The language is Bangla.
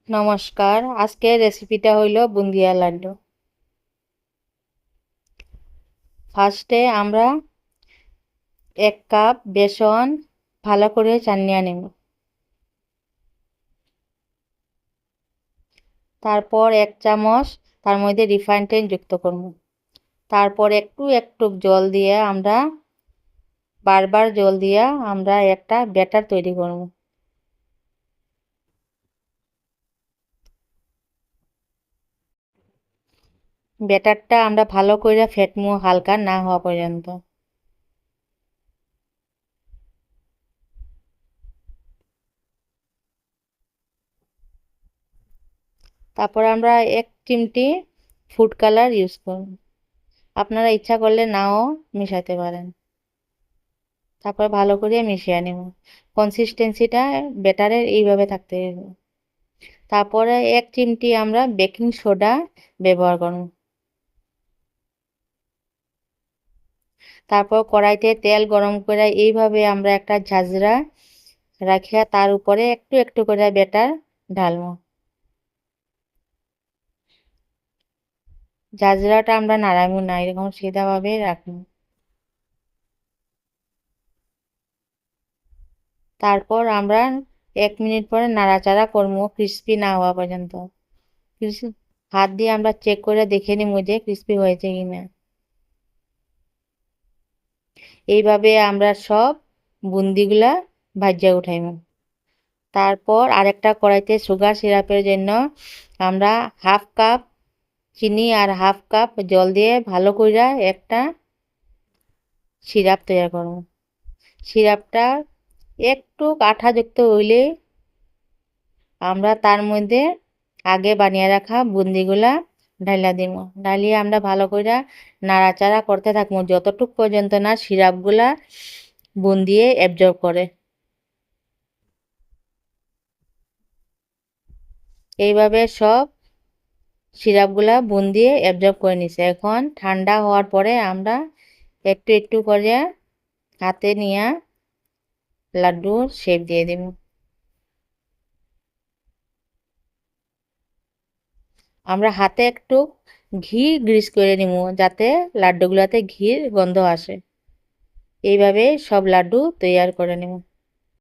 নমস্কার, আজকের রেসিপিটা হইল বুন্দিয়া লাড্ডু। ফার্স্টে আমরা 1 কাপ বেসন ভালো করে চানিয়ে নেব। তারপর 1 চামচ তার মধ্যে রিফাইন্ড তেল যুক্ত করব। তারপর একটু একটু জল দিয়ে বারবার জল দিয়ে আমরা একটা ব্যাটার তৈরি করব। ব্যাটারটা আমরা ভালো করে ফেটবো হালকা না হওয়া পর্যন্ত। তারপর আমরা 1 চিমটি ফুড কালার ইউজ করব। আপনারা ইচ্ছা করলে নাও মিশাতে পারেন। তারপর ভালো করে মিশিয়ে নেব। কনসিস্টেন্সিটা ব্যাটারের এইভাবে থাকতে হবে। তারপরে 1 চিমটি আমরা বেকিং সোডা ব্যবহার করব। তারপর কড়াইতে তেল গরম করে এইভাবে আমরা একটা ঝাঁঝরা রাখিয়া তার উপরে একটু একটু করে ব্যাটার ঢালব। ঝাঁঝরাটা আমরা নাড়াবো না, এরকম সিধাভাবে রাখবো। তারপর আমরা 1 মিনিট পরে নাড়াচাড়া করবো ক্রিস্পি না হওয়া পর্যন্ত। হাত দিয়ে আমরা চেক করে দেখে নিব যে ক্রিস্পি হয়েছে কিনা। এইভাবে আমরা সব বুন্দিগুলা ভাজ্যা উঠাইব। তারপর আরেকটা কড়াইতে সুগার সিরাপের জন্য আমরা 1/2 কাপ চিনি আর 1/2 কাপ জল দিয়ে ভালো করে একটা সিরাপ তৈরি করব। সিরাপটা একটু আঠাযুক্ত হইলে আমরা তার মধ্যে আগে বানিয়ে রাখা বুন্দিগুলা ঢাইলা দিব। ঢালিয়ে আমরা ভালো করে নাড়াচাড়া করতে থাকবো যতটুক পর্যন্ত না সিরাপগুলা বুন্দিয়ে অ্যাবজর্ব করে। এইভাবে সব সিরাপগুলা বুন্দিয়ে অ্যাবজর্ব করে নিছে। এখন ঠান্ডা হওয়ার পরে আমরা একটু একটু করে হাতে নিয়ে লাড্ডুর শেপ দিয়ে দিব। আমরা হাতে একটু ঘি গ্রিস করে নিব যাতে লাড্ডুগুলাতে ঘির গন্ধ আসে। এইভাবে সব লাড্ডু তৈয়ার করে নেব।